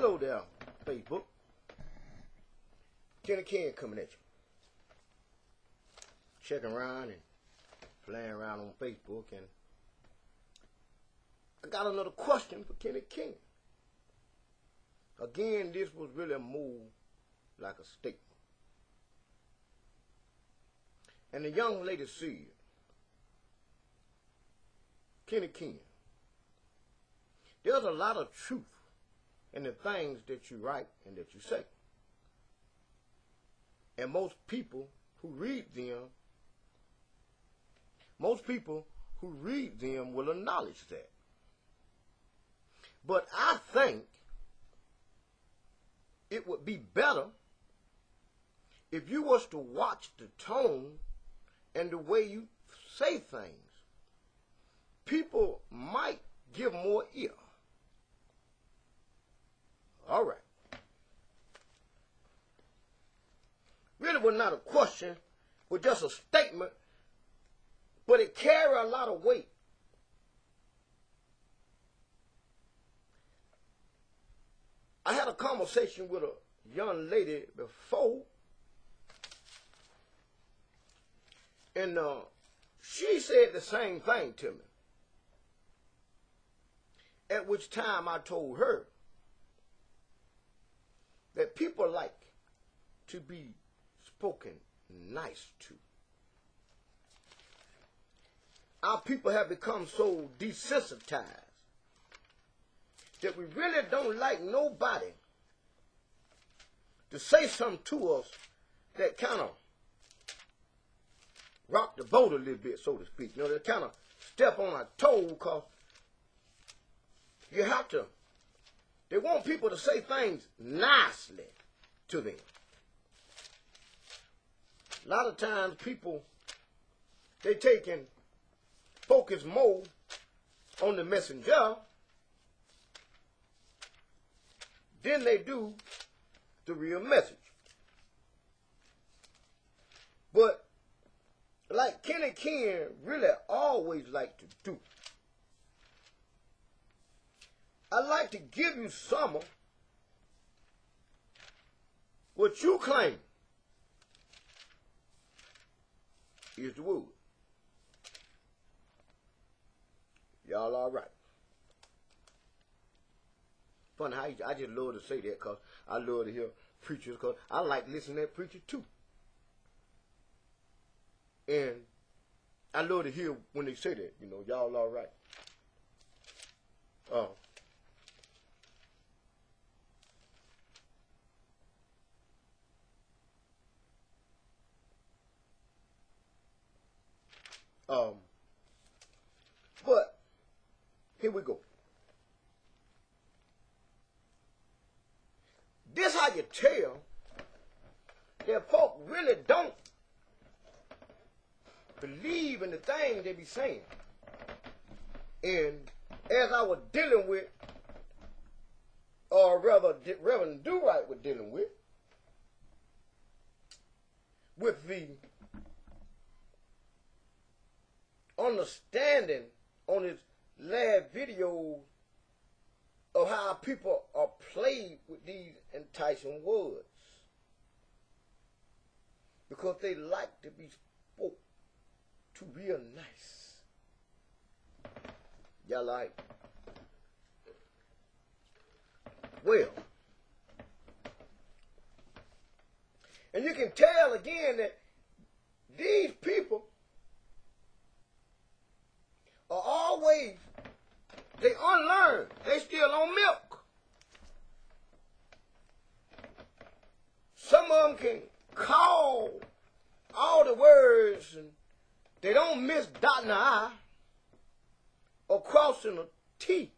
Hello there, Facebook. Kenny King coming at you. Checking around and playing around on Facebook, and I got another question for Kenny King. Again, this was really a move like a statement. And the young lady said, Kenny King, there's a lot of truth in the things that you write and that you say. And most people who read them will acknowledge that. But I think it would be better if you was to watch the tone and the way you say things. People might give more ear. All right. Really was not a question, but just a statement, but it carried a lot of weight. I had a conversation with a young lady before, and she said the same thing to me, at which time I told her that people like to be spoken nice to. Our people have become so desensitized that we really don't like nobody to say something to us that kind of rock the boat a little bit, so to speak. You know, they kind of step on our toe, because you have to, they want people to say things nicely to them. A lot of times people, they take and focus more on the messenger than they do the real message. But like Kenny King really always like to do, I like to give you some of what you claim is the word. Y'all all right? Funny how I just love to say that, because I love to hear preachers, because I like listening to that preacher too. And I love to hear when they say that, you know, y'all all right. But here we go. This how you tell that folk really don't believe in the things they be saying. And as I was dealing with, or rather Reverend Do-Right was dealing with the understanding on his last video of how people are played with these enticing words, because they like to be spoke to real nice. Y'all like? Well, and you can tell again that these people are always, they unlearned. They still on milk. Some of them can call all the words, and they don't miss dotting the I or crossing a T.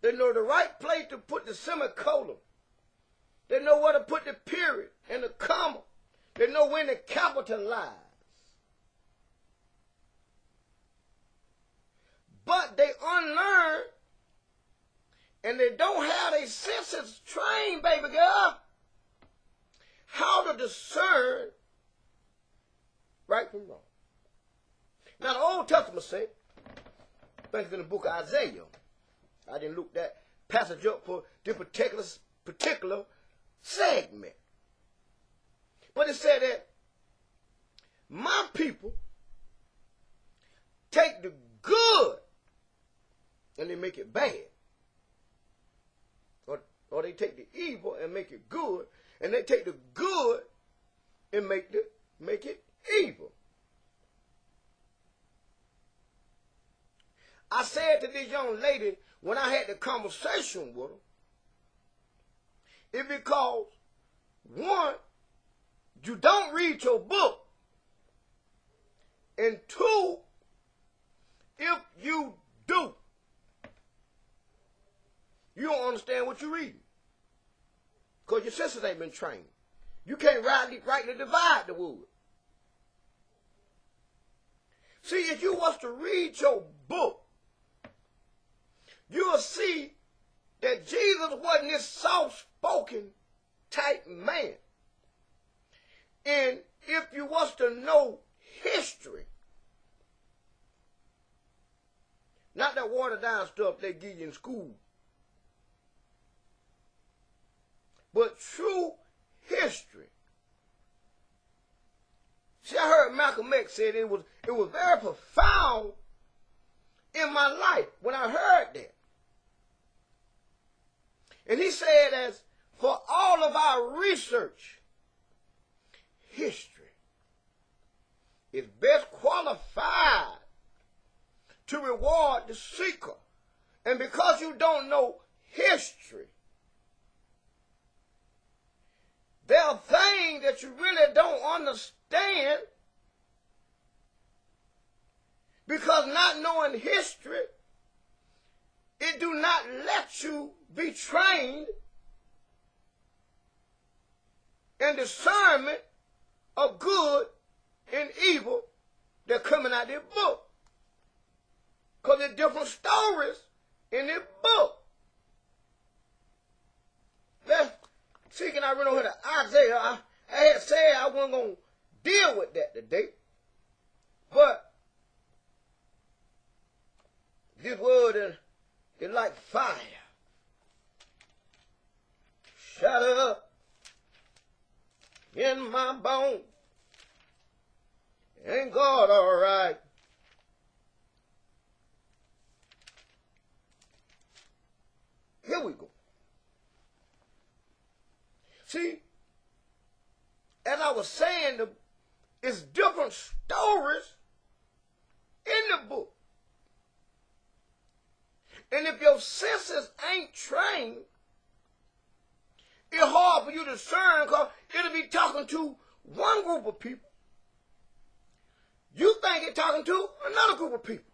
They know the right place to put the semicolon. They know where to put the period and the comma. They know when to capitalize. But they unlearn, and they don't have their senses trained, baby girl, how to discern right from wrong. Now, the Old Testament said, I think it's in the book of Isaiah. I didn't look that passage up for this particular segment. But it said that my people take the good and they make it bad. Or they take the evil and make it good, and they take the good and make it evil. I said to this young lady when I had the conversation with her, it's because, one, you don't read your book, and two, if you do, you don't understand what you're reading. Because your senses ain't been trained. You can't rightly divide the word. See, if you was to read your book, you'll see that Jesus wasn't this soft-spoken type man. And if you was to know history, not that watered-down stuff they give you in school, but true history. See, I heard Malcolm X said it was very profound in my life when I heard that. And he said, as for all of our research, history is best qualified to reward the seeker. And because you don't know history, there are things that you really don't understand, because not knowing history, it do not let you be trained in discernment of good and evil that coming out of this book. Because there's different stories in this book. Let's see, can I run over to Isaiah? I had said I wasn't going to deal with that today. But this word is like fire. Shut up in my bones. Ain't God all right? Here we go. See, as I was saying, it's different stories in the book. And if your senses ain't trained, it's hard for you to discern, because it'll be talking to one group of people. You think it's talking to another group of people.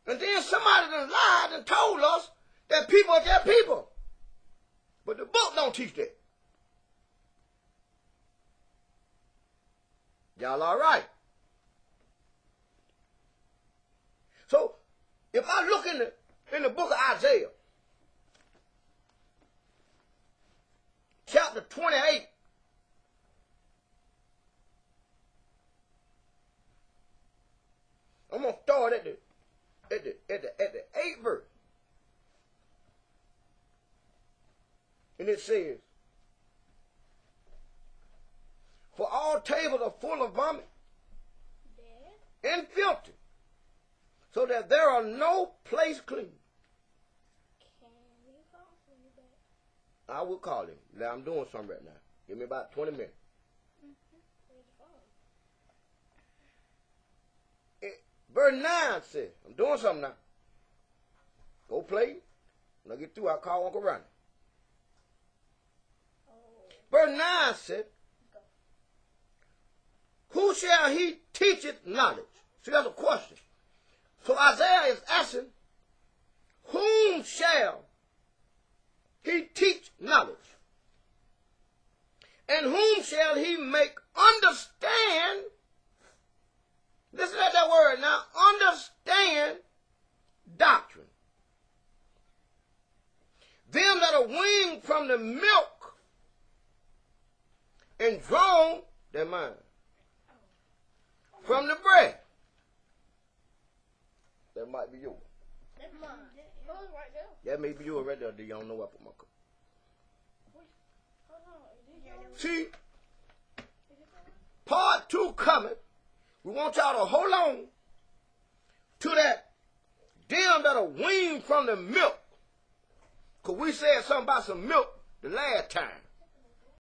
And then somebody done lied and told us that people are just people. But the book don't teach that. Y'all all right? So, if I look in the book of Isaiah, chapter 28, I'm going to start at the 8th verse. And it says, for all tables are full of vomit and filthy, so that there are no place clean. Can you call me back? I will call him. Now I'm doing something right now. Give me about 20 minutes. Verse 9 says, I'm doing something now. Go play. When I get through, I'll call Uncle Ronnie. Verse 9 said, who shall he teacheth knowledge? See, that's a question. So Isaiah is asking, whom shall he teach knowledge? And whom shall he make understand? Listen to that word now. Understand doctrine. Them that are weaned from the milk and drawn their mind from the bread. That might be yours. That's mine. It was right there. Yeah, maybe you were right there. You don't know where I put my cup. Hold on. See, part 2 coming. We want y'all to hold on to that them that are weaned from the milk. Because we said something about some milk the last time.